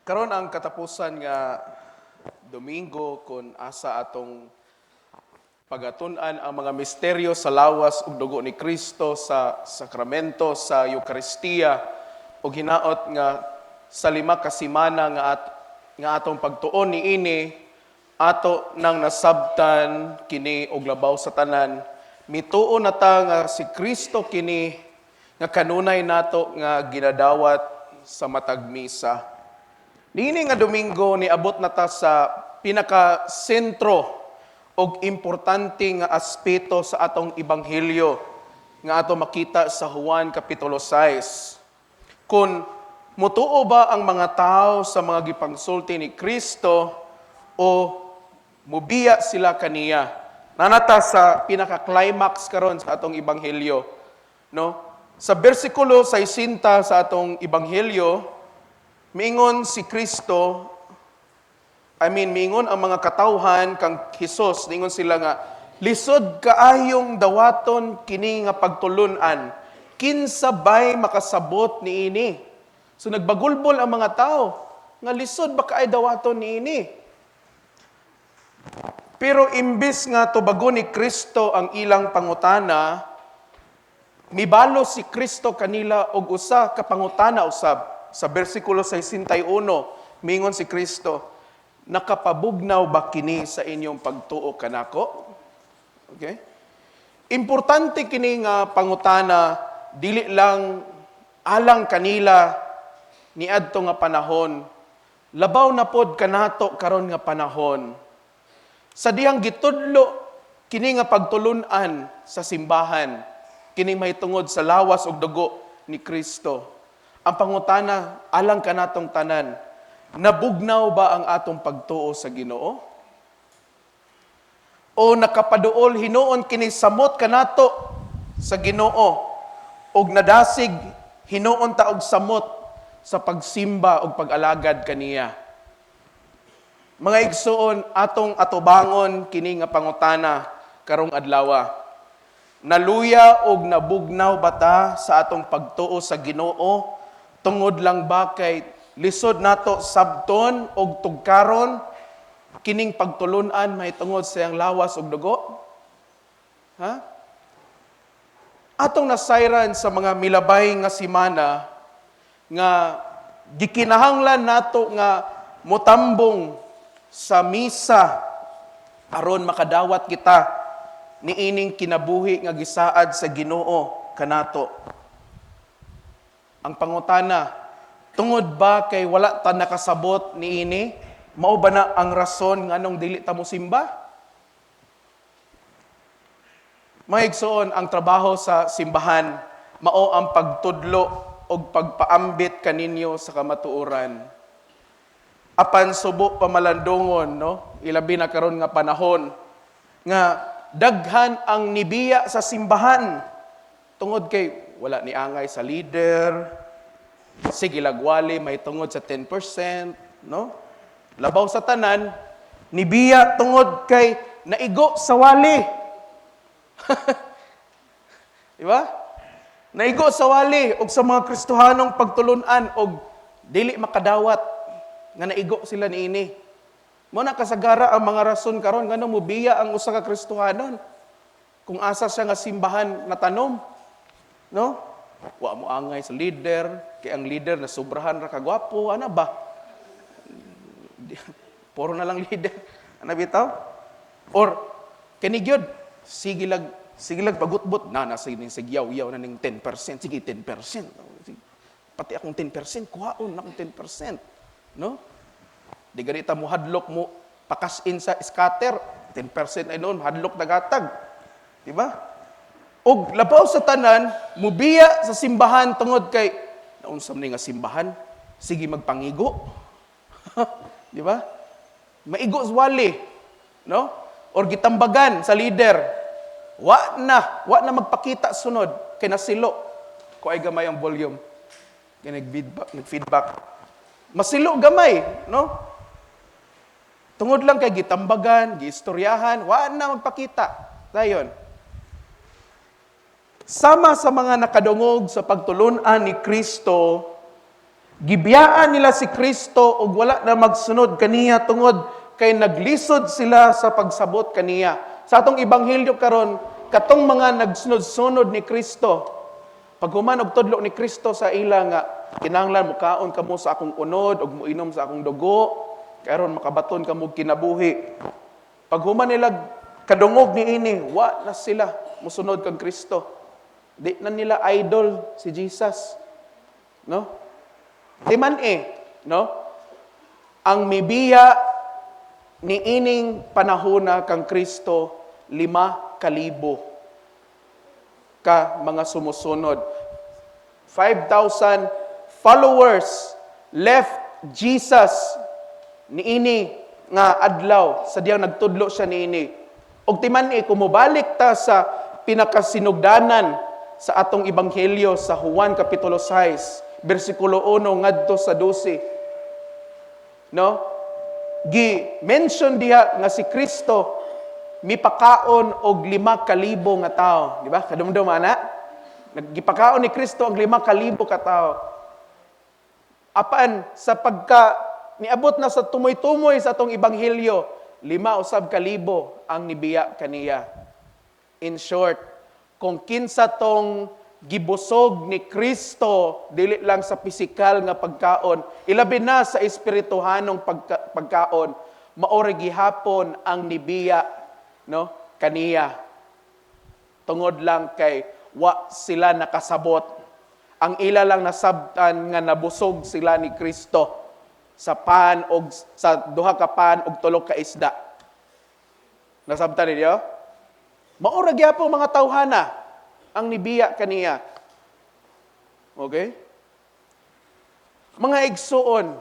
Karon ang katapusan nga Domingo kung asa atong pagatun-an ang mga misteryo sa lawas ug dugo ni Kristo sa sakramento sa Eucharistia ug hinaot nga sa 5 ka semana nga atong pagtuon niini ato nang nasabtan kini og labaw sa tanan. Mituo na ta nga si Kristo kini nga kanunay nato nga ginadawat sa matag misa. Niini nga Domingo niabot na ta sa pinaka-sentro og importante nga aspeto sa atong ebanghelyo nga ato makita sa Juan kapitulo 6. Kung mutuo ba ang mga tao sa mga gipangsulti ni Kristo o mubiya sila kaniya? Nanata sa pinaka-climax karon sa atong ebanghelyo, no? Sa bersikulo 60 sa atong ebanghelyo, miingon si Kristo, miingon ang mga katawhan kang Hesus, miingon sila nga, lisod kaayong dawaton kini nga pagtulunan, kinsa bay makasabot niini. So nagbagulbol ang mga tao, nga lisod ba kaay dawaton niini. Pero imbis nga tubago ni Kristo ang ilang pangutana, mibalo si Kristo kanila og usa ka pangutana usab. Sa bersikulo 61, mingon si Kristo, nakapabugnaw ba kini sa inyong pagtuo kanako? Okay? Importante kini nga pangutana, dili lang alang kanila niadto nga panahon, labaw na pod kanato karon nga panahon. Sa dihang gitudlo kini nga pagtulunan sa simbahan, kini mahitungod sa lawas ug dugo ni Kristo. Ang pangutana, alang kanatong tanan, nabugnaw ba ang atong pagtuo sa Ginoo? O nakapaduol hinuon kini samot kanato sa Ginoo og nadasig hinuon ta og samot sa pagsimba og pag-alagad kaniya? Mga igsoon, atong atubangon kini nga pangutana karong adlaw. Naluya og nabugnaw ba ta sa atong pagtuo sa Ginoo? Tungod lang ba kay lisod nato sabton og tugkaron kining pagtulunan mahitungod sa iyang lawas ug dugo? Ha? Atong nasayran sa mga milabay nga semana nga gikinahanglan nato nga motambong sa misa aron makadawat kita niining kinabuhi nga gisaad sa Ginoo kanato. Ang pangutana, tungod ba kay wala ta nakasabot niini? Mao ba na ang rason nganong dili ta mo simba? Mga igsoon, ang trabaho sa simbahan mao ang pagtudlo og pagpaambit kaninyo sa kamatuoran. Apan subo pamalandongon, no? Ilabi na karon nga panahon nga daghan ang nibiya sa simbahan tungod kay wala ni angay sa leader, sige lagwali, may tungod sa 10%, no? Labaw sa tanan, nibiya tungod kay naigo sa wali. Diba? Naigo sa wali, og sa mga Kristohanong pagtulunan, og dili makadawat, nga naigo sila niini. Muna kasagara ang mga rason karon nga mubiya ang usa ka Kristohanon. Kung asa siya nga simbahan na tanom, no? Wa mo angay sa leader, kay ang leader na sobrahan ra kagwapo, ana ba? Puro na lang leader. Ana bitaw? Or kani gyud sige lag pagutbot na ning sigyaw-yaw na ning 10%, sige 10%. Pati akong 10%, kuhaon na akong 10%, no? Di ganita mo hadlok mo pakas-in sa scatter, 10% ay noon hadlok nagatag. Di ba? Og labaw sa tanan, mubiya sa simbahan tungod kay naunsam ni nga simbahan, sige magpangigo. Di ba? Maigo sa wali, no? Or gitambagan sa leader. Wa na magpakita sunod kay nasilo. Kuay gamay ang volume. Kay nag-feedback. Masilo gamay, no? Tungod lang kay gitambagan, giistoryahan, wa na magpakita. Dayon. Sama sa mga nakadungog sa pagtulunan ni Kristo, Gibiyaan nila si Kristo ug wala na magsunod kaniya tungod kay naglisod sila sa pagsabot kaniya. Sa atong ibanghilyo karon, katong mga nagsunod-sunod ni Kristo, pag human og tudlo ni Kristo sa ila nga kinahanglan mukaon kamo sa akong unod ug muinom sa akong dugo, karon makabaton kamo kinabuhi. Pag human nila kadungog ni ini, wa na sila musunod kang Kristo. Di na nila idol si Jesus. No? Timan no? Ang mibiya ni ining panahona kang Kristo 5,000 ka mga sumusunod. 5,000 followers left Jesus niini nga adlaw sa diyang nagtudlo siya niini. Og timan kumubalik ta sa pinakasinugdanan sa atong ebanghelyo sa Juan kapitulo 6 bersikulo 1 ngadto sa 12. No? Gi-mention diha nga si Kristo mipakaon og 5,000 nga tao, di ba? Kadumdum ana. Nagipakaon ni Kristo ang 5,000 ka tao. Apaan sa pagka niabot na sa tumoy-tumoy sa atong ebanghelyo, 5,000 ang nibiya kaniya. In short, kung kinsa tong gibusog ni Kristo dili lang sa pisikal nga pagkaon, ilabi na sa espirituhanong pagkaon, maori gihapon ang nibiya no kaniya. Tungod lang kay wa sila nakasabot. Ang ila lang nasabtan nga nabusog sila ni Kristo sa pan og sa duha ka pan og tulo ka isda. Nasabtan ninyo? Maura gyapon mga tawhana ang nibiya kaniya. Okay? Mga igsuon,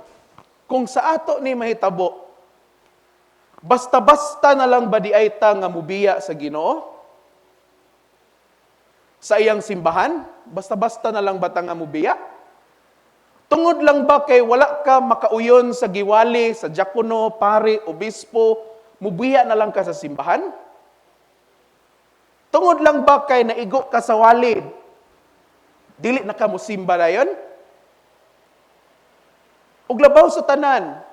kung sa ato ni mahitabo, basta-basta na lang ba di ay ta nga mubiya sa Ginoo? Sa iyang simbahan, basta-basta na lang ba ta nga mubiya? Tungod lang ba kay wala ka makauyon sa giwali, sa diakono, pare, obispo, mubiya na lang ka sa simbahan? Tungod lang ba kay naigo ka sa wali, dili na ka musimba na yun? Ug labaw sa tanan,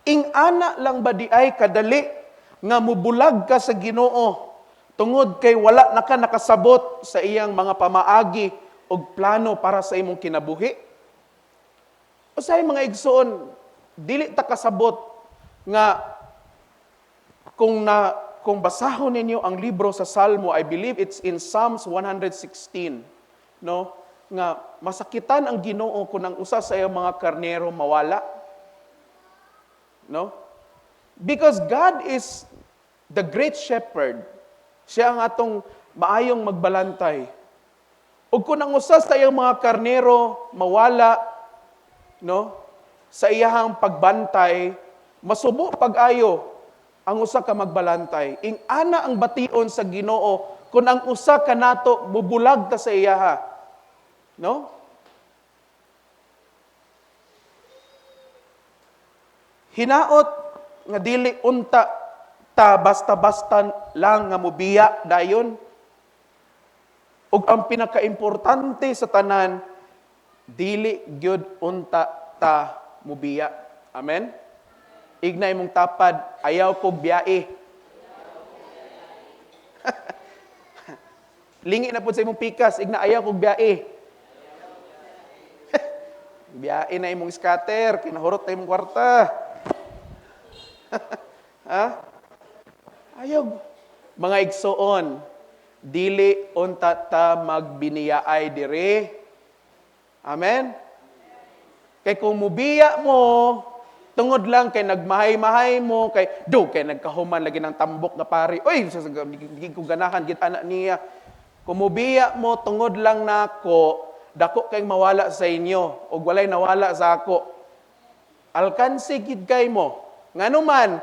ing-ana lang ba di ay kadali nga mubulag ka sa Ginoo tungod kay wala na ka nakasabot sa iyang mga pamaagi ug plano para sa imong kinabuhi? O sa mga igsoon, dili ta kasabot nga kung basahon ninyo ang libro sa Salmo, I believe it's in Psalms 116, no? Nga masakitan ang Ginoo kung ang usa sa iyang mga karnero mawala. No? Because God is the great shepherd. Siya ang atong maayong magbalantay. Ug kung ang usa sa iyang mga karnero mawala, no? Sa iyahang pagbantay, masubo pag-ayo ang usa ka magbalantay. Ing ana ang bation sa Ginoo kung ang usa ka nato bubulag ta sa iyaha. No? Hinaot nga dili unta ta basta-basta lang nga mubiya dayon. Ug ang pinakaimportante sa tanan, dili gyud unta ta mubiya. Amen? Ignay mong tapad, ayaw kog biyae. Lingi na po sa imong pikas, igna ayaw kog biyae. Biyae na imong scatter, kinahurot na imong kwarta. Ha? Ayaw. Mga igsoon, dili unta ta magbiniyaay dire. Amen? Kay kung mubiya mo, tungod lang kay nagmahay-mahay mo, kay nagkahuman lagi ng tambok na pari. Oy, hindi ko ganahan, git anak niya. Kumubiya mo, tungod lang nako, dako kay mawala sa inyo, o walay nawala sa ako. Alkansi gid kay mo. Nganuman,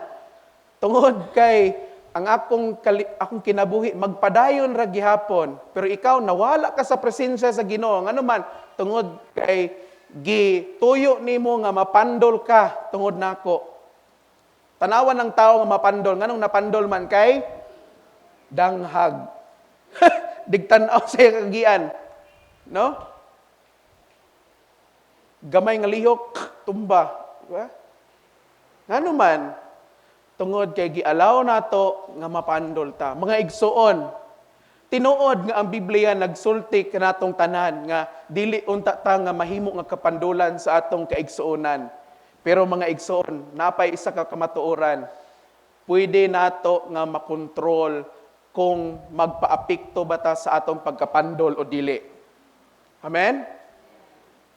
tungod kay ang akong kinabuhi, magpadayon ra gihapon, pero ikaw nawala ka sa presensya sa Ginoo. Nganuman, tungod kay gituyo nimo nga mapandol ka tungod nako. Tanawan ng tao nga mapandol, nganong napandol man kay danghag. Digtanaw sa kagian, no? Gamay nga lihok, tumba. Diba? Ngano man, tungod kay gialaw nato nga mapandol ta. Mga igsuon, tinuod nga ang Biblia nagsulti kanatong tanan nga dili unta ta nga mahimo nga kapandulan sa atong kaigsuonan. Pero mga igsuon, napay isa ka kamatuoran. Pwede nato nga makontrol kung magpaapekto ba ta sa atong pagkapandol o dili. Amen?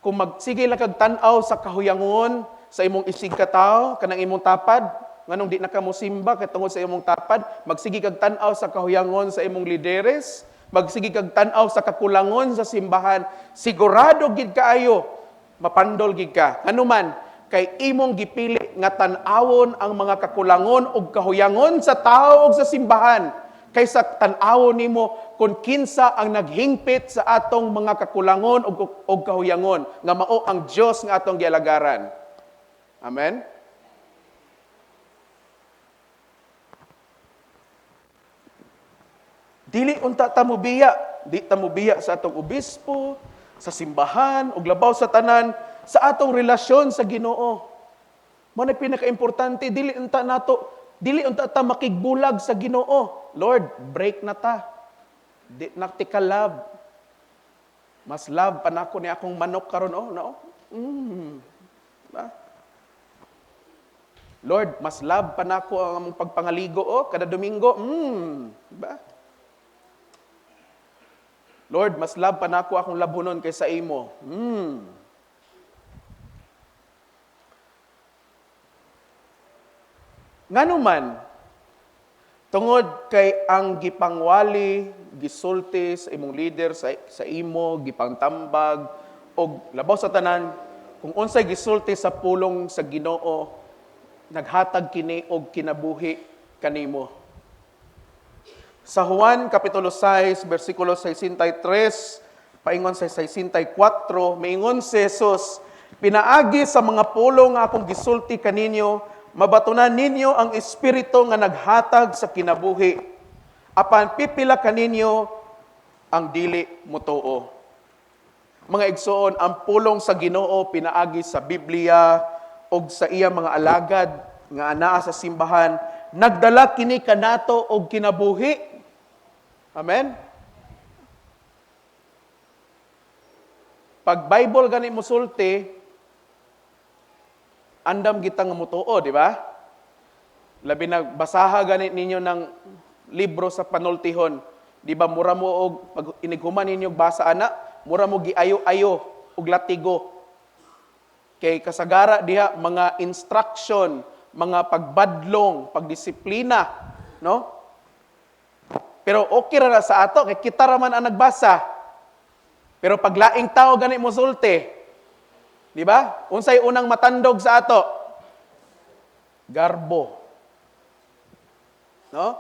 Kung magsige lang kag tan-aw sa kahuyangon sa imong isig katao, kanang imong tapad, nganong di na ka mo simba katungod sa imong tapad, magsige kag tan-aw sa kahuyangon sa imong lideres, magsige kag tan-aw sa kakulangon sa simbahan, sigurado gid kaayo mapandol gid ka. Anuman kay imong gipili nga tan-awon ang mga kakulangon ug kahuyangon sa tao ug sa simbahan kaysa tan-awon nimo kung kinsa ang naghingpit sa atong mga kakulangon ug kahuyangon nga mao ang Dios nga atong gialagaran. Amen. Dili unta ta mobiya, di ta mobiya sa atong obispo, sa simbahan ug labaw sa tanan sa atong relasyon sa Ginoo. Mao na pinaka-importante, dili unta ta makigbulag sa Ginoo. Lord, break na ta. Di na tika love. Mas love pa nako ni akong manok karon no? Ba? Lord, mas love pa nako ang pagpangaligo kada Domingo. Ba? Lord, mas love pa nako akong labunon kaysa imo. Ngano man, tungod kay ang gipangwali, gisulti sa imong leader, sa imo, gipangtambag, o labaw sa tanan, kung unsay gisulti sa pulong sa Ginoo, naghatag kini og kinabuhi kanimo. Sa Juan Kapitulo 6, versikulo 63, paingon sa 64, maingon si Jesus, pinaagi sa mga pulong nga akong gisulti kaninyo, mabatunan ninyo ang Espiritu nga naghatag sa kinabuhi. Apan pipila kaninyo ang dili mutuo. Mga igsoon, ang pulong sa Ginoo pinaagi sa Biblia o sa iya mga alagad nga anaa sa simbahan, nagdala kini kanato og kinabuhi. Amen? Pag Bible gani musulti, andam gitang mutuo, di ba? Labi na basaha ganit ninyo ng libro sa panultihon. Di ba mura mo og pag inighuman ninyo basa ana, mura mo giayo-ayo og latigo. Kay kasagara diha mga instruction, mga pagbadlong, pagdisiplina, no? Pero okay ra na sa ato kay kita ra man ang nagbasa. Pero paglaing tao gani musulti, di ba? Unsay unang matandog sa ato? Garbo. No?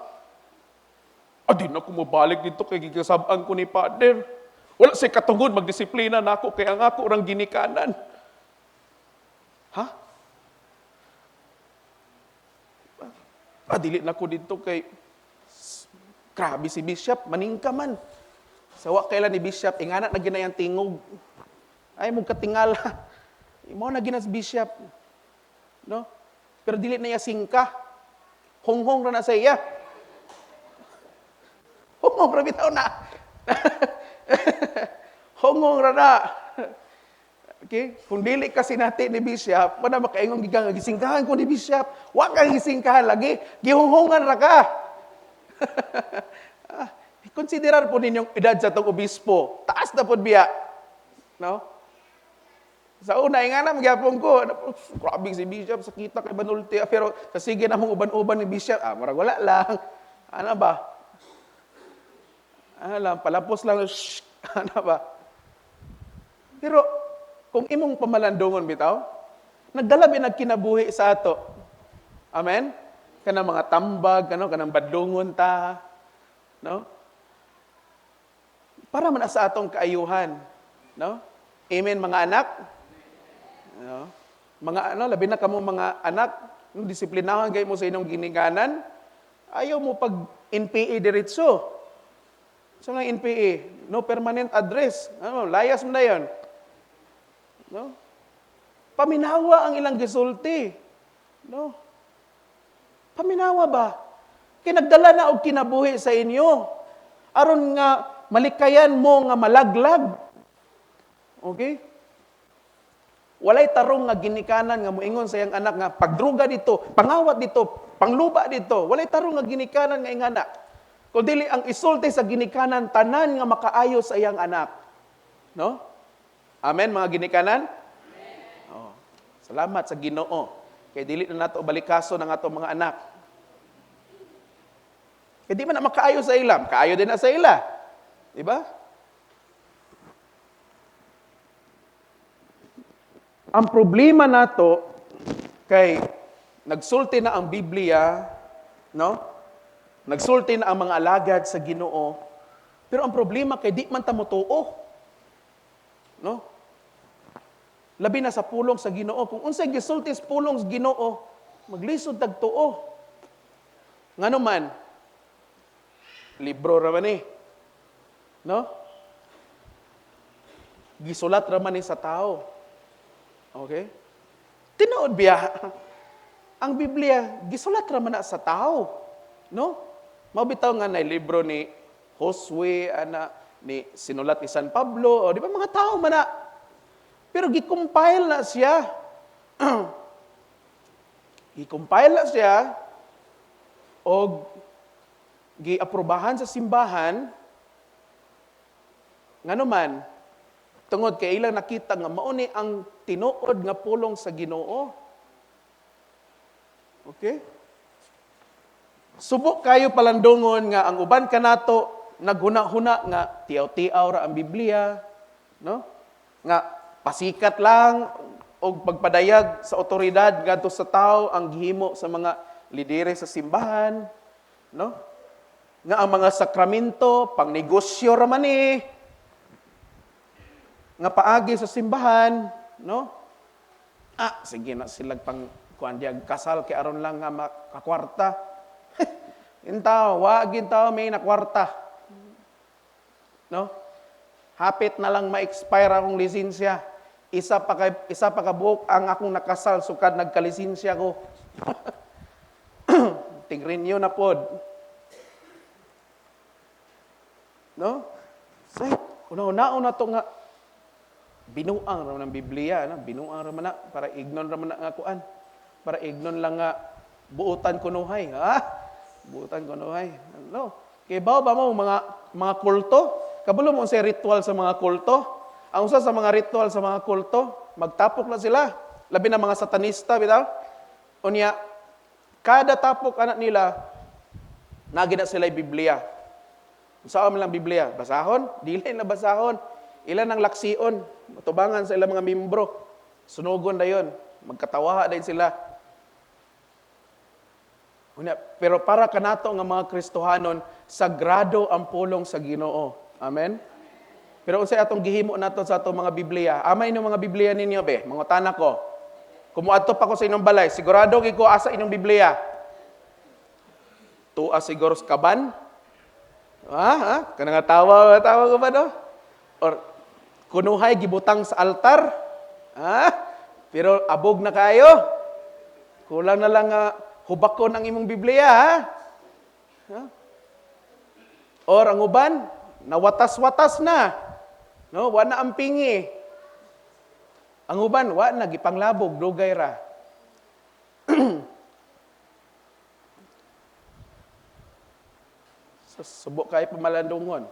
Adi na ko mabalik dito kay gigasab-an ko ni Father. Wala say katungod magdisiplina nako kay ang ako orang ginikanan. Ha? Dili na ko dito kay grabe si Bishop, maningka man. Sawa kailan ni Bishop, ingana na ginayang tingog. Ay mo katingala. Imo na ginas Bishop. No? Pero dili na iya singka. Honghong ra na sa iya. Honghong ra bitaw na. Honghong ra na. Okay? Kung dili kasi natin ni Bishop, wala makaingon gigang gisingkahan ko ni Bishop. Wa kang gisingkahan lagi, gihonghongan ra ka. Konsiderar po ninyong edad sa itong obispo. Taas na po biya. No? Sa una, nga na, magyapon ko. Grabe si Bishop, sakita kay Banulti. Pero sa sige na mong uban-uban ni Bishop, marag wala lang. Ano ba? Ano lang, palapos lang. Shhh! Ano ba? Pero, kung imong pamalandungon bitaw, nagdala nagkinabuhi sa ato. Amen? Kanang mga tambag, kanang badlungon ta. No? Para man sa atong kaayuhan, no? Amen mga anak. No? Mga labi na kamo mga anak, disiplinahan gay mo sa inyong ginikanan. Ayaw mo pag NPA diretso. So nga NPA, no permanent address. Layas mo na 'yon. No? Paminawa ang ilang gisulti. No? Paminawa ba? Kaya nagdala na og kinabuhi sa inyo. Aron nga malikayan mo nga malaglag. Okay? Walay tarong nga ginikanan nga moingon sa iyang anak nga pagdruga dito, pangawat dito, pangluba dito. Walay tarong nga ginikanan nga iyang anak. Kung dili ang isulti sa ginikanan tanan nga makaayo sa iyang anak. No? Amen mga ginikanan? Amen. Oh. Salamat sa Ginoo. Kay dili na nato balikaso ng ato mga anak. Kay di man na makaayo sa ila, kaayo din na sa ila. Di ba? Ang problema nato kay nagsulti na ang Biblia, no? Nagsulti na ang mga alagad sa Ginoo. Pero ang problema kay di man ta motuo. No? Labi na sa pulong sa Ginoo. Kung unsay gisulti sa pulong sa Ginoo, maglisod tag tuo. Ngano man libro ra man ni. No? Gisulat ra man ni sa tao. Okay? Tinuod biya. Ang Biblia gisulat ra man na sa tao. No? Mabitaw nga na libro ni Josue, ni sinulat ni San Pablo, o di ba mga tao man na. Pero gi-compile na siya. Gi-compile na siya o gi-aprobahan sa simbahan. Ngano man, tungod kay ilang nakita nga mao ni ang tinuod nga pulong sa Ginoo. Okay? Subok kayo palandungon nga ang uban kanato naghuna-huna nga tiyaw-tiyaw ra ang Biblia, no? Nga pasikat lang og pagpadayag sa otoridad ngadto sa tao ang gihimo sa mga lidere sa simbahan, no? Nga ang mga sakramento pangnegosyo ra man ni. Nga paagi sa simbahan, no? Sige na silang pang kuan diag kasal kay aron lang nga makakwarta. Intaw, wagin taw may nakwarta. No? Hapit na lang ma-expire akong lisensya. Isa pa ka buok ang akong nakasal sukad nagkalisensya ko. Tingrenew na pod. No? Say, una-una na to nga binuang ra ng Biblia, no? Binuang ra man na para ignon ra man na nga kuan. Para ignon lang nga buutan kunuhay, ha? Buutan kunuhay. No? Kay ba mo mga kulto? Kabalo mo sa ritual sa mga kulto? Ang usa sa mga ritual sa mga kulto, magtapok na sila. Labi na mga satanista, bitaw. Unya, kada tapok anak nila, nagina sila Biblia. Saan man lang Biblia? Basahon? Dili na basahon. Ilan ang laksion? Matubangan sa ilang mga membro. Sunugon na yun. Magkatawaha din sila. Pero para kanato nga mga Kristohanon, sagrado ang pulong sa Ginoo. Amen? Pero unsay atong gihimo nato sa atong mga Biblia? Amay inyong mga Biblia ninyo, be? Mga tanak ko. Kumuadto pa ko sa inyong balay. Sigurado ko asa inyong Biblia. Tuas siguro sa kaban? Kanang tawa ko ba, no? Or kunuhay gibutang sa altar? Pero abog na kayo. Kulang na lang hubakon ang imong Biblia, ha? Or ang uban, nawatas-watas na. No, wa na ang pingi. Ang uban, wa na gipanglabog, dugay ra. Subok kay pamalandungon.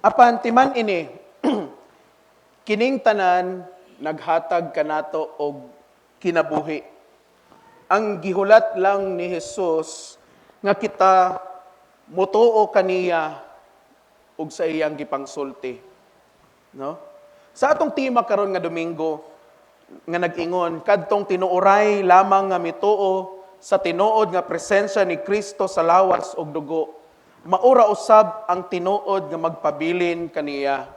Apan timan ini, kining tanan naghatag kanato og kinabuhi. Ang gihulat lang ni Jesus nga kita mutuo kaniya og sa iyang gipangsulti. No? Sa atong tema karon nga Domingo nga nag-ingon kadtong tinuoray lamang nga mituo sa tinuod nga presensya ni Kristo sa lawas og dugo. Maura usab ang tinuod nga magpabilin kaniya.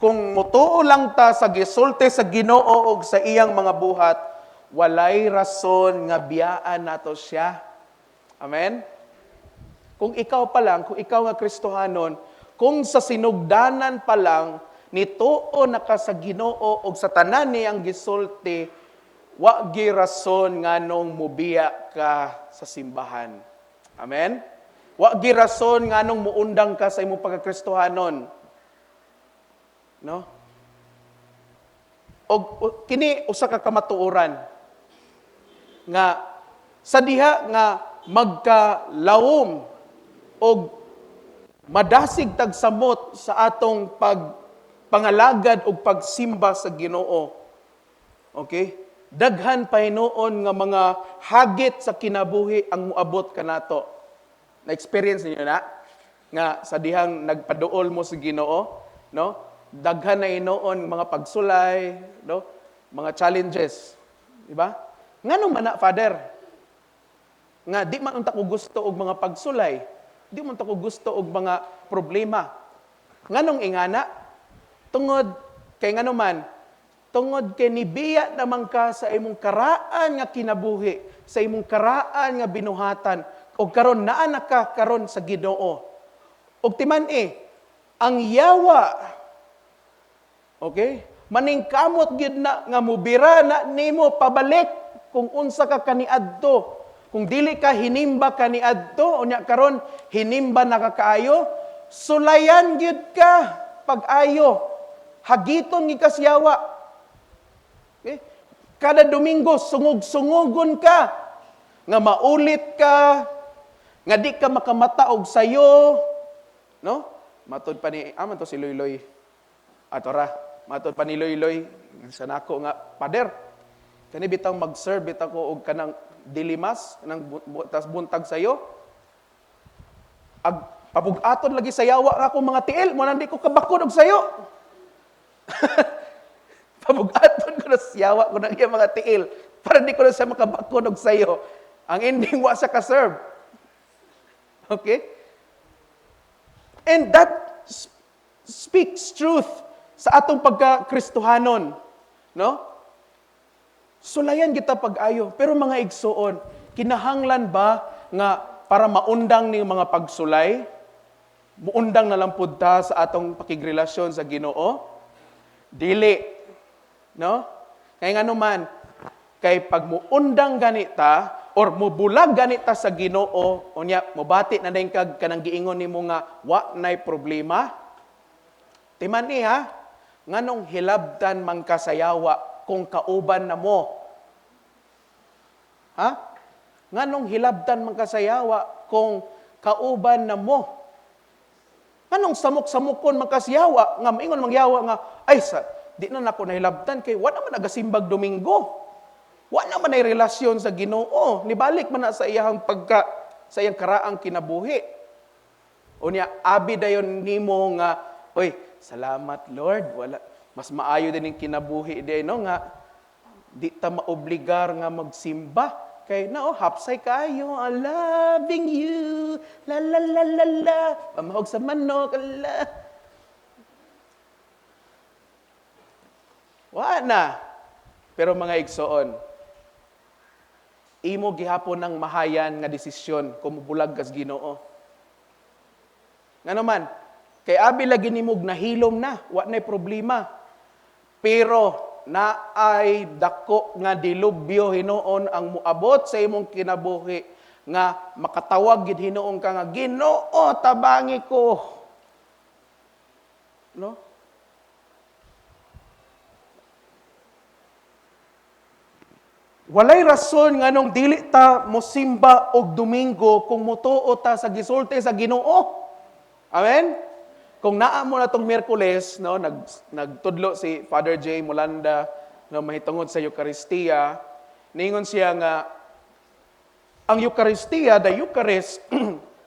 Kung mutuo lang ta sa gisulti sa Ginoo og sa iyang mga buhat, walay rason nga biyaan nato siya. Amen? Kung ikaw pa lang, kung ikaw nga Kristohanon, kung sa sinugdanan pa lang, nituo na ka sa Ginoo og sa tanan niyang gisulti, wa gi rason nganong mubiya ka sa simbahan. Amen? Wa gi rason nganong muundang ka sa imong pagkakristohanon. No? Og kini usa ka kamatuoran nga sa diha nga magkalawom og madasig tagsamot sa atong pagpangalagad og pagsimba sa Ginoo. Okay? Daghan pa hinuon nga mga hagit sa kinabuhi ang muabot kanato. Na-experience niyo na nga sa dihang nagpaduol mo sa Ginoo, no? Daghan na hinuon mga pagsulay, no? Mga challenges, di ba? Nganong man na, Father? Nga di man unta ko gusto og mga pagsulay, di man unta ko gusto og mga problema. Nganong ingana? Tungod kay ngano man, tungod kay nibiya naman ka sa imong karaan nga kinabuhi, sa imong karaan nga binuhatan, o karon naa na ka karon sa Ginoo. Og timan ang yawa, okay, maningkamot gid na nga mubira na nimo pabalik kung unsa ka kaniadto. Kung dili ka hinimba kaniadto, unya karon hinimba na ka kaayo, sulayan gid ka pag-ayo. Hagiton gi kasyawa. Okay? Kada Domingo, sungog-sungogon ka, nga maulit ka, nga di ka makamataog sayo, no? Matod pa ni, aman to si Loy-Loy. Atora, matod pa ni Loy-Loy, sa nako nga, Pader, kani bitang mag-serve bitaw ko og kanang dilimas, kanang tas buntag sayo, papugaton lagi sayawa nga akong mga tiil, mo nandi ko kabakod og sayo. Pabugaton ko na siyawa ko ng iyang mga tiil para di ko na siya makabakod og sayo. Ang ending, wa siya ka-serve. Okay? And that speaks truth sa atong pagka-Kristohanon. No? Sulayan kita pag-ayo. Pero mga igsoon, kinahanglan ba nga para maundang ni mga pagsulay, muundang na lang pud ta sa atong pakigrelasyon sa Ginoo? Dili. No? Kaya nga naman, kay pag muundang ganita, or mubulag ganita sa Ginoo, unya mobati na dayon kag kanang giingon nimo nga wa nay problema. Timan ni ha, nganong hilabdan man kasayawa kung kauban na mo? Ha? Nganong hilabdan man kasayawa kung kauban na mo? Nganong samok-samokon man kasayawa nga maingon mangyawa nga ay di na nako nahilabdan kay wa naman nagasimbag Domingo. Wa naman ay relasyon sa Ginoo. Nibalik man na sa iyang sa iyang karaang kinabuhi. Unya abi dayon nimo nga, oy, salamat Lord, wala mas maayo din ang kinabuhi day no nga di ta maobligar nga magsimba kay hapsay kayo, I loving you, la la la la la, pamahog sa manok, la. Wa na. Pero mga igsoon, imo gihapon ng mahayan nga desisyon kung mubulag kas Ginoo. Nga naman, kay abi lagi nimog nahilom na, wa nay problema. Pero naay dako nga dilubyo hinuon ang muabot sa imong kinabuhi nga makatawag gid hinuon ka nga Ginoo tabangi ko. No? Walay rason nganong dili ta mosimba og Domingo kung mutuo ta sa gisulti sa Ginoo. Amen? Kung naa mo na tong Miyerkules, no, nagtudlo si Father J. Molanda no, mahitungod sa Eucharistia, ningon siya nga ang Eucharistia, the Eucharist,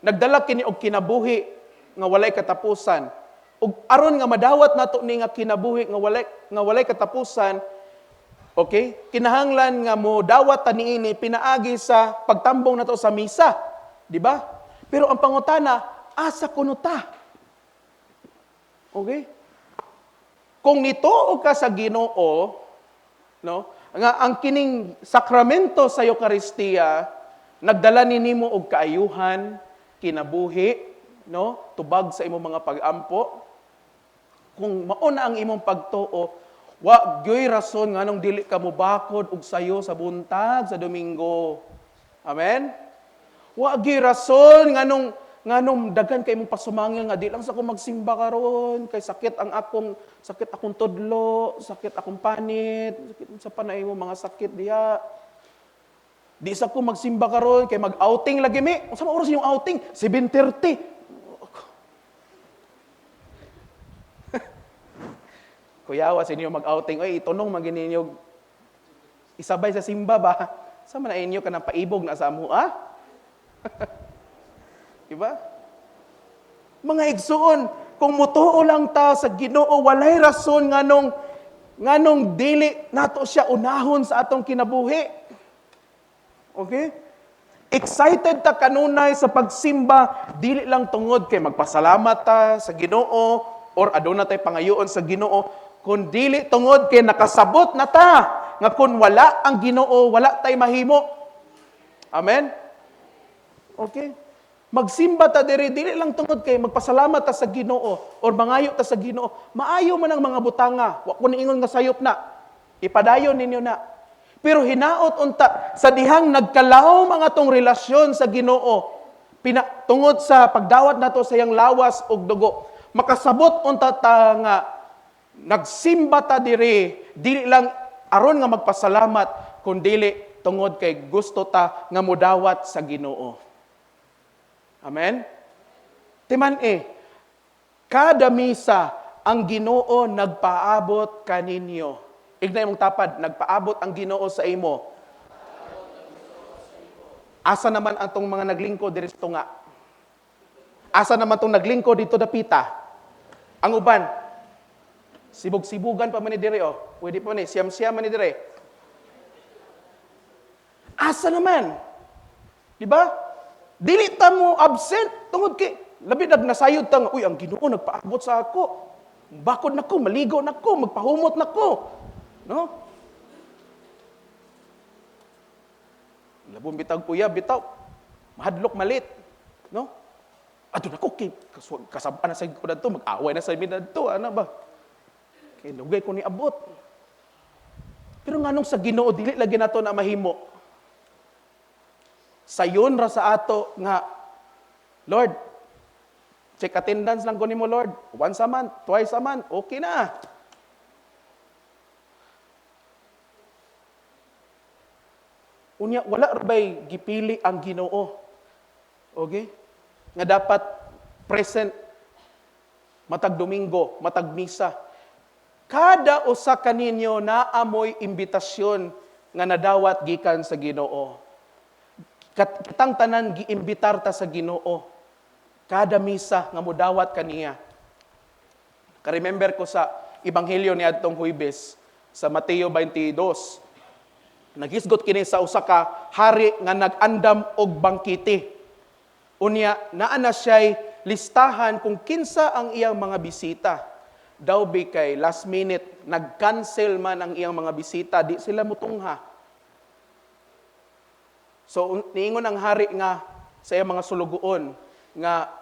nagdala kini og kinabuhi nga walay katapusan. Ug aron nga madawat nato ni nga kinabuhi nga walay katapusan, okay? Kinahanglan nga mo dawat ta niini pinaagi sa pagtambong nato sa misa, di ba? Pero ang pangutana, asa kuno ta? Okay? Kung nituo ka sa Ginoo, no? Nga ang kining sakramento sa Eucharistia nagdala nimo og kaayuhan, kinabuhi, no? Tubag sa imong mga pag-ampo. Kung mauna ang imong pagtuo, wa gyoy rason nganong dili ka mobakod og sayo sa buntag sa Domingo. Amen? Wa gyoy rason nganong daghan kay imong pasumangil nga di lang sa ko magsimba karon kay sakit akong tudlo, sakit akong panit, sakit sa panay mo mga sakit diha. Di sa ko magsimba karon kay mag-outing lagi mi. Unsa man oras yung outing? 7:30. Kuyawa sa inyo mag-outing. Oy, itunong magini ninyo isabay sa simba ba? Sa man na inyo kanang paibog na sa amo, ah? Diba? Mga igsuon, kung mutuo lang ta sa Ginoo, walay rason nganong dili nato siya unahon sa atong kinabuhi. Okay? Excited ta kanunay sa pagsimba, dili lang tungod kay magpasalamat ta sa Ginoo or aduna tay pangayoon sa Ginoo, kun dili tungod kay nakasabot na ta nga kun wala ang Ginoo, wala tay mahimo. Amen? Okay? Magsimba ta dili lang tungod kay magpasalamat ta sa Ginoo or mangayo ta sa Ginoo. Maayo man ang mga butanga, wa ko niingon nga sayop na. Ipadayon ninyo na. Pero hinaot unta sa dihang nagkalawom ang atong relasyon sa Ginoo, tungod sa pagdawat nato sa iyang lawas ug dugo. Makasabot unta ta nga nagsimba ta dili lang aron nga magpasalamat kundi tungod kay gusto ta nga modawat sa Ginoo. Amen? Timan kada misa ang Ginoo nagpaabot kaninyo. Ignay mong tapad, nagpaabot ang Ginoo sa imo. Asa naman ang tong mga naglingkod diri sa tunga? Asa naman tong naglingkod dito dapita? Ang uban, sibog-sibugan pa man ni dire, oh. Pwede pa man siyam-siyam man ni dire. Asa naman? Di ba? Dili ta mo absent tungod kay labi nagnasayod ta nga, uy, ang Ginoo nagpaabot sa ako. Bakod nako, maligo nako, magpahumot nako. No? Labong bitag uyab bitaw. Mahadlok malit, no? Adto nako kay kasab-an na sa ko dadto, mag-away na sa mi dadto, ana ba? Kay lugay ko ni abot. Pero nganong sa Ginoo dili lagi nato na mahimo. Sayon ra sa ato nga, Lord, check attendance lang ko nimo, Lord. Once a month, twice a month, okay na. Unya, wala rabay gipili ang Ginoo. Okay? Nga dapat present matag Domingo, matag misa. Kada usa kaninyo naamoy imbitasyon nga nadawat gikan sa Ginoo. Katang tanan giimbitar ta sa Ginoo. Kada misa nga modawat kaniya. Ka-remember ko sa ebanghelyo ni adtong Huwebes sa Mateo 22. Naghisgot kini sa usa ka hari nga nag-andam og bangkite. Unya naa na siya'y listahan kung kinsa ang iyang mga bisita. Daw kay last minute nag-cancel man ang iyang mga bisita, di sila mutungha. So niingon ang hari nga sa iyang mga sulugoon nga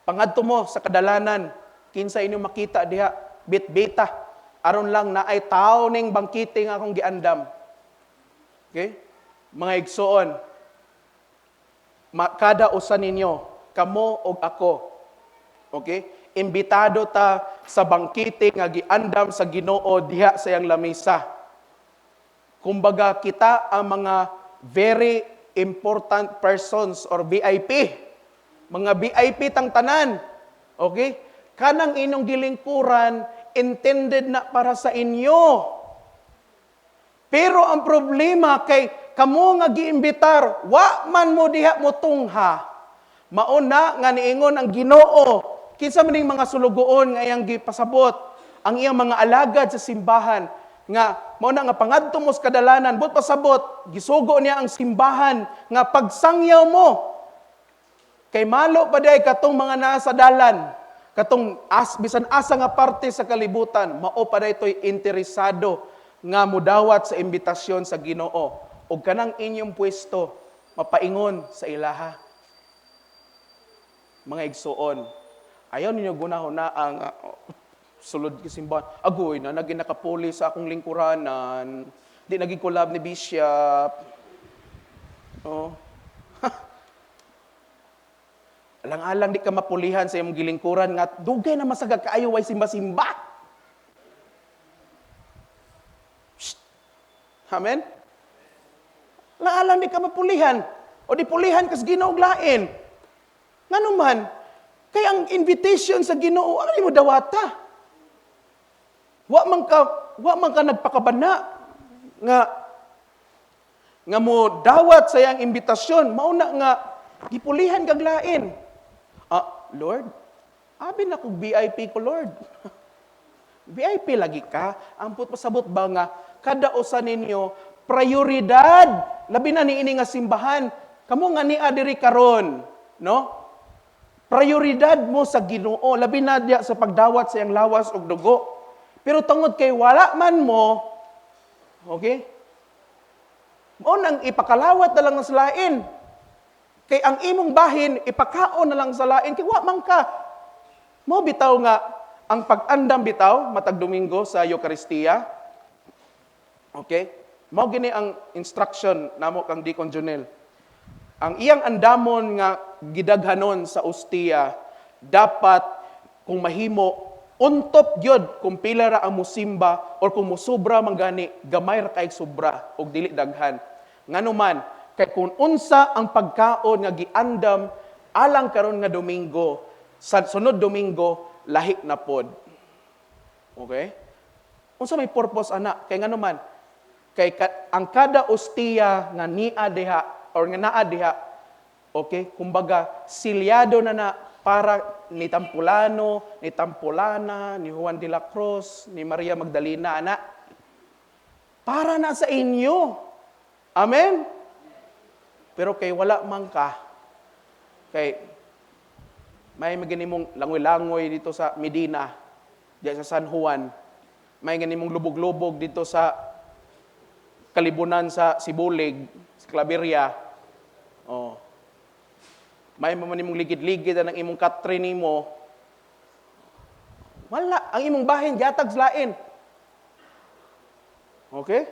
pangadto mo sa kadalanan kinsa inyo makita diha bitbita aron lang na ay tao ning bangkite nga akong giandam. Okay? Mga igsoon, kada usa ninyo, kamo og ako. Okay? Imbitado ta sa bangkite nga giandam sa Ginoo diha sa iyang lamesa. Kumbaga kita ang mga very important persons or VIP. Mga VIP tang tanan. Okay? Kanang inyong gilingkuran intended na para sa inyo. Pero ang problema kay kamo nga giimbitar, wa man mo diha mo tungha. Mauna nga niingon ang Ginoo, kinsa maning mga sulugoon nga iyang gipasabot, ang iyang mga alagad sa simbahan nga mao na nga pangadto mo sa kadalanan, but pasabot, gisugo niya ang simbahan nga pagsangyaw mo. Kay malo pa day katong mga nasa dalan. Katong bisan asa nga parte sa kalibutan, mao pa daytoy interesado nga mudawat sa imbitasyon sa Ginoo ug kanang inyong pwesto mapaingon sa ilaha. Mga igsuon, Ayaw ninyo gunahon na ang sulod kisimbahan. Agoy na, naging nakapuli sa akong lingkuranan. Di naging collab ni Bishop. Oh. Alang-alang di ka mapulihan sa iyong gilingkuran nga dugay na masagag kaayo way simba-simba. Shh. Amen? Alang-alang di ka mapulihan o di pulihan kas Ginoo og lain. Nganuman, kay ang invitation sa Ginoo ano mo dawata? Wa man ka nagpakabana nga mo dawat sa iyang imbitasyon, mauna nga gipulihan kag lain. Lord, abi na kog VIP ko, Lord. VIP lagi ka. Ampot pasabot ba nga kada usa ninyo prioridad labi na niini nga simbahan. Kamo nga ni adiri karon, no? Prioridad mo sa Ginoo labi na diya sa pagdawat sa iyang lawas ug dugo. Pero tungod kay wala man mo, okay? Mo nang ipakalawat na lang sa lain. Kay ang imong bahin, ipakaon na lang sa lain. Kay wa man ka. Mo bitaw nga, ang pag-andam bitaw, matag Domingo sa Eucharistia. Okay? Mo gini ang instruction namo kang Deacon Jonel. Ang iyang andamon nga gidaghanon sa ustia, dapat kung mahimo, untop gyud kung pila ra ang musimba or kung musubra man gani, gamay ra kay sobra og dili daghan. Nganuman, kay kung unsa ang pagkaon nga giandam alang karon nga Domingo, sa sunod Domingo lahi na pod. Okay? Unsa may purpose ana? Kay nganuman, kay ang kada ostiya nga nia diha or nga naa diha, okay, kumbaga silyado na para ni Tampulano, ni Tampulana, ni Juan de la Cruz, ni Maria Magdalena, ana. Para na sa inyo. Amen? Pero kay wala man ka, kay may maganimong langoy-langoy dito sa Medina, diyan sa San Juan, may ganimong lubog-lubog dito sa Kalibunan sa Sibulig, sa Claveria. Oh. May mamanimong ligid-ligid ang imong katri nimo. Wala, ang imong bahin giatag sa lain. Okay?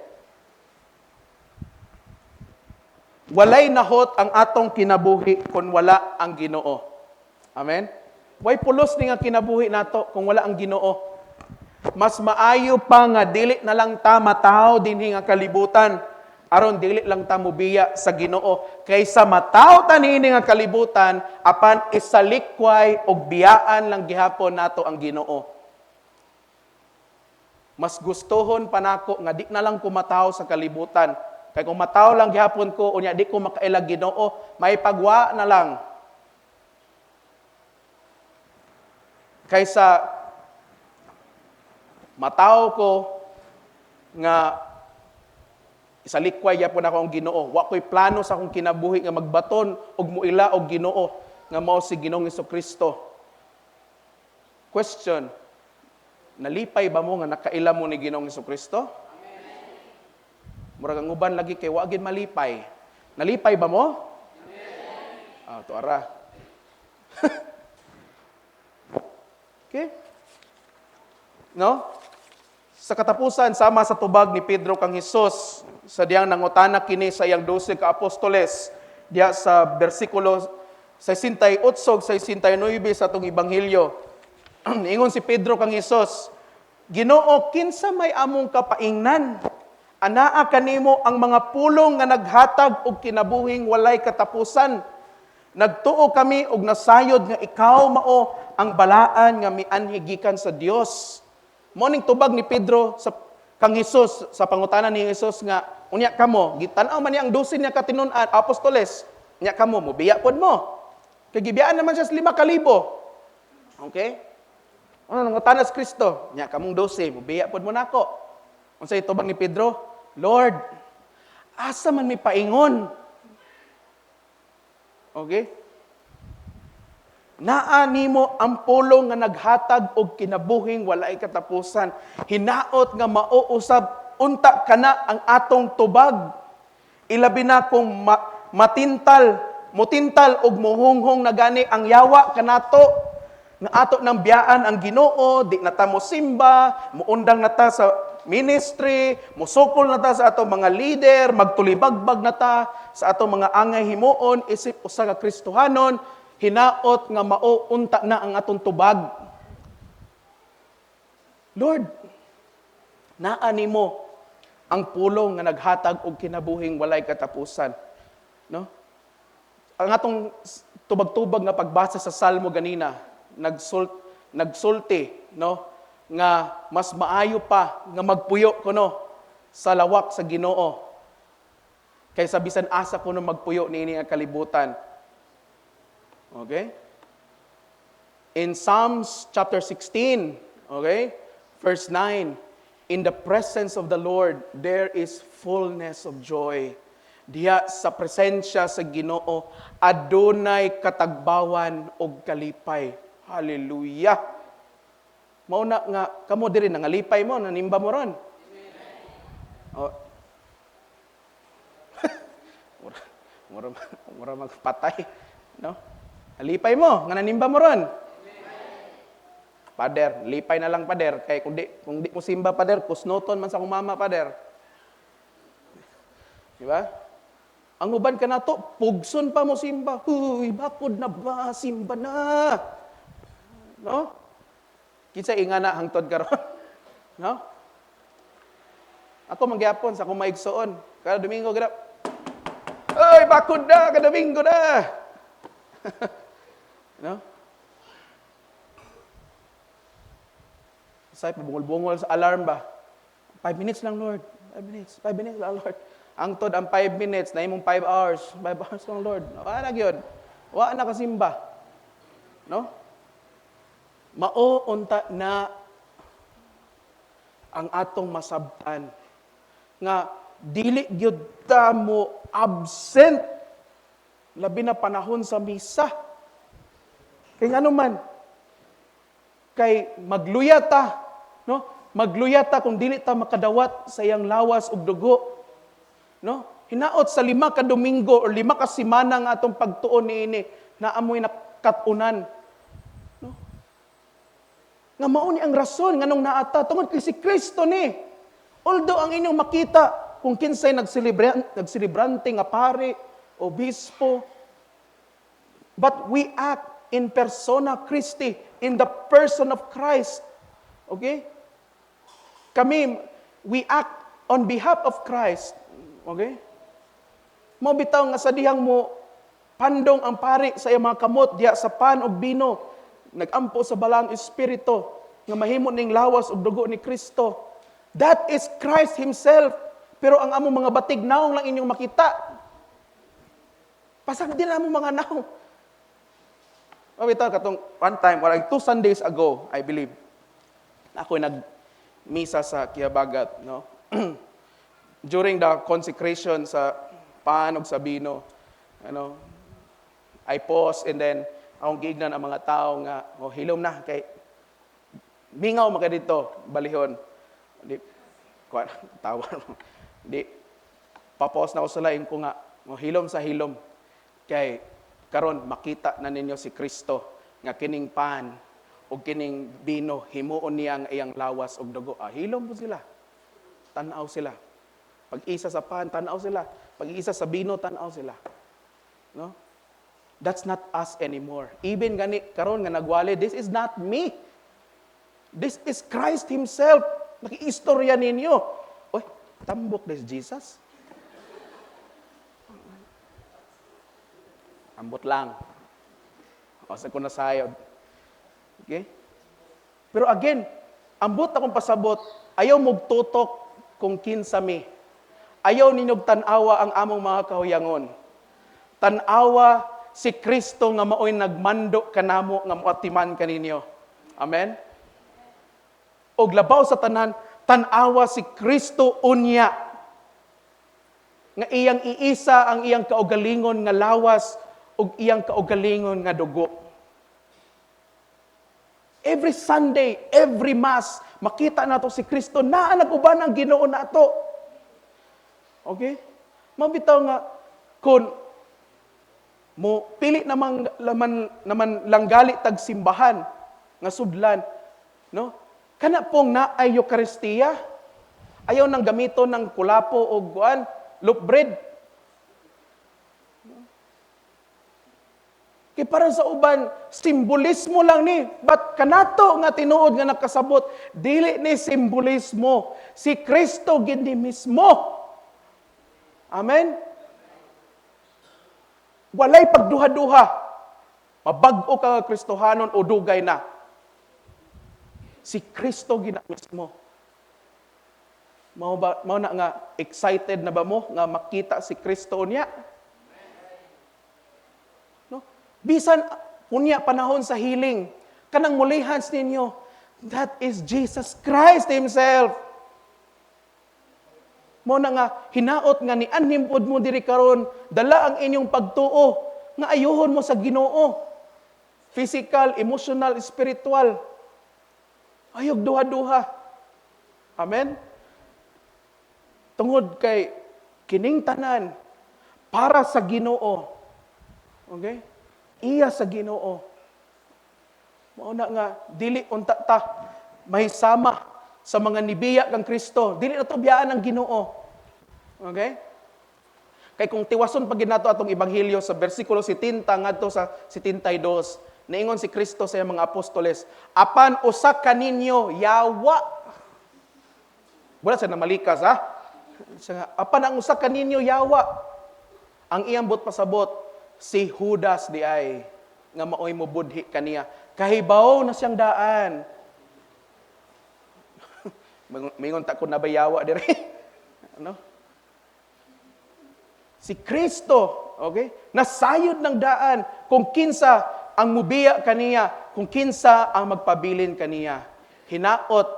Walay nahot ang atong kinabuhi kung wala ang Ginoo. Amen? Way pulos ni nga kinabuhi nato kung wala ang Ginoo. Mas maayo pa nga dili na lang ta mataw dinhi nga kalibutan aron dili lang ta mobiya sa Ginoo kaysa mataw ta niini nga kalibutan apan isalikway og biyaan lang gihapon nato ang Ginoo. Mas gustohon pa nako nga di na lang ko mataw sa kalibutan. Kay kung mataw lang gihapon ko, unya di ko makailag Ginoo, may pagwa na lang. Kaysa mataw ko nga isalikway yapon ako ang Ginoo. Wa ko'y plano sa akong kinabuhi nga magbaton og muila og Ginoo nga mao si Ginoong Hesukristo. Question: nalipay ba mo nga nakaila mo ni Ginoong Hesukristo? Murag ang uban lagi kay wa gid malipay. Nalipay ba mo? Amen. Tuara. Okay? No? Sa katapusan, sama sa tubag ni Pedro kang Hesus, sa diyang nangutana kini sa iyang 12 ka apostoles, diya sa bersikulo 68 69 sa atong Ebanghelyo. Ingon si Pedro kang Hesus, Ginoo, kinsa may among kapaingnan? Anaa kanimo ang mga pulong nga naghatag og kinabuhing walay katapusan. Nagtuo kami og nasayod nga ikaw mao ang balaan nga mianhi gikan sa Dios. Moning tubag ni Pedro sa kang Hesus sa pangutanan ni Hesus nga unya kamo gitan-aw man niya ang 12 niya katinun-an apostoles. Unya kamo mobiya pod mo. Kay gibiyaan naman siya sa 5,000. Okay? Ano nangutana sa Kristo? Unya kamong 12 mobiya pod mo nako. Unsay tubag ni Pedro? Lord, asa man mi paingon? Okay? Naa nimo ang pulong nga naghatag og kinabuhing walay katapusan. Hinaot nga mauusab unta kana ang atong tubag. Ilabi na kung mutintal og muhunghong na gani ang yawa kanato. nga ato nang biyaan ang Ginoo, di na ta mo simba, muundang na ta sa ministry, musukol na ta sa ato mga leader, magtulibagbag na ta sa ato mga angay himuon, isip usa ka Kristohanon, hinaot nga mauunta na ang atong tubag. Lord, naa nimo ang pulong nga naghatag og kinabuhing walay katapusan. No? Ang atong tubag-tubag nga pagbasa sa Salmo ganina, nagsulti, no, nga mas maayo pa nga magpuyo kuno sa lawak sa Ginoo kaysa bisan asa kuno magpuyo niini ang kalibutan. Okay? In Psalms chapter 16, okay, verse 9, in the presence of the Lord there is fullness of joy. Diha sa presensya sa Ginoo adunay katagbawan og kalipay. Hallelujah. Mauna nga kamo diri nangalipay mo, nanimba mo ron. Oh. mura magpatay, no? Alipay mo nga nanimba mo ron. Pader, lipay na lang pader kay kung di mo simba pader, kusnoton man sa akong mama pader. Di ba? Ang uban ka na to, pugson pa mo simba. Huy, bakod na ba? Simba na. No? Kinsa inga na hangtod karon. No? Ako mangyapon sa akong maigsoon. Kada Domingo gid. Oy, bakod na, kada Domingo na. No? Say pabungol-bungol sa alarm ba? 5 minutes lang, Lord. 5 minutes. 5 minutes lang, Lord. Ang tod ang 5 minutes, na imong 5 hours. 5 hours lang, Lord. Wala na yun. Wala na kasimba. No? Mauunta na ang atong masabtan. Nga, dili gyud ta mo absent. Labi na panahon sa misa. Kay ano man, kay magluya ta, no? Magluya ta kung dili ta makadawat sa iyang lawas ug dugo. No? Hinaot sa 5 ka Domingo or 5 ka semana nga atong pagtuon niini na amoy nakatunan. No? Nga mao ni ang rason nganong naata tungod kay si Kristo ni. Although ang inyong makita kung kinsay nagselebrante nga pare, obispo, but we act in persona Christi, in the person of Christ. Okay? Kami, we act on behalf of Christ. Okay? Mo bitaw nga sa dihang mo pandong ang pari sa iyang mga kamot diya sa pan og bino, nagampo sa balang espiritu nga mahimo ning lawas og dugo ni Kristo. That is Christ himself. Pero ang among mga batig naong lang inyong makita. Pasag din among mga naong. Mabitaw katong one time, 2 Sundays ago, I believe, ako nag-misa sa Kiabagat, no? During the consecration sa pan og sa bino, ano, I pause and then akong gignan ang mga tao nga, hilom na kay mingaw maka dito, balihon. Di tawa. Di papause na ako sa lain ko nga, hilom sa hilom. Kay karon makita na ninyo si Kristo nga kining pan o kining bino himuon niya ang iyang lawas og dugo. Hilom po sila. Tanaw sila. Pag-isa sa pan, tanaw sila. Pag-isa sa bino, tanaw sila. No? That's not us anymore. Even gani karon nga nagwali, this is not me. This is Christ himself. Nakiistorya ninyo. Oy, tambok this Jesus. Ambot lang. O, sa ko nasayod. Okay? Pero again, ambot akong pasabot, ayaw mong tutok kung kinsa mi. Ayaw ninyog tanawa ang among mga kahuyangon. Tanawa si Kristo nga maoy nagmando kanamo nga moatiman kaninyo. Amen? Og labaw sa tanan, tanawa si Kristo unya. Nga iyang iisa ang iyang kaugalingon nga lawas ug iyang kaugalingon nga dugo. Every Sunday, every Mass, makita nato si Kristo na nag-uban ang Ginoo nato. Okay? Mabitaw nga kun mo pili naman langgali tag simbahan, nga sudlan, no? Kana pong naay Eucharistia, ayaw nang gamiton ng kulapo o guan, loaf bread. Kaya para sa uban, simbolismo lang ni. But kanato nga tinuod nga nakasabot, dili ni simbolismo. Si Kristo gindi mismo. Amen? Walay pagduha-duha. Mabag-o ka Kristohanon o dugay na. Si Kristo gina mismo. Mao na nga excited na ba mo nga makita si Kristo niya? No? Bisan unya panahon sa healing, kanang mulihans ninyo, that is Jesus Christ Himself. Mao na nga hinaot nga ni anhimpod mo diri karon, dala ang inyong pagtuo nga ayuhon mo sa Ginoo. Physical, emotional, spiritual. Ayog duha-duha. Amen? Tungod kay kining tanan para sa Ginoo. Okay? Iya sa Ginoo. Mao na nga dili unta ta mahisama sa mga nibiya kang Kristo. Dili na to biyaan ang Ginoo. Okay? Kay kung tiwason pag ginato atong ebanghelyo sa bersikulo 70 ngadto sa 72, niingon si Kristo sa mga apostoles, apan usa kaninyo yawa. Wala sa namalikas ha. Apan ang usa kaninyo yawa. Ang iyang bot pasabot si Judas di ay nga maoy mo budhi kaniya. Kahibaw na siyang daan. Mingon ta ko na ba yawa dire? Ano? Si Kristo, okay? Nasayod ng daan kung kinsa ang mubiya kaniya, kung kinsa ang magpabilin kaniya. Hinaot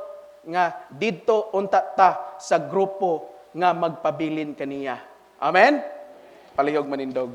nga didto unta ta sa grupo nga magpabilin kaniya. Amen? Palihog manindog.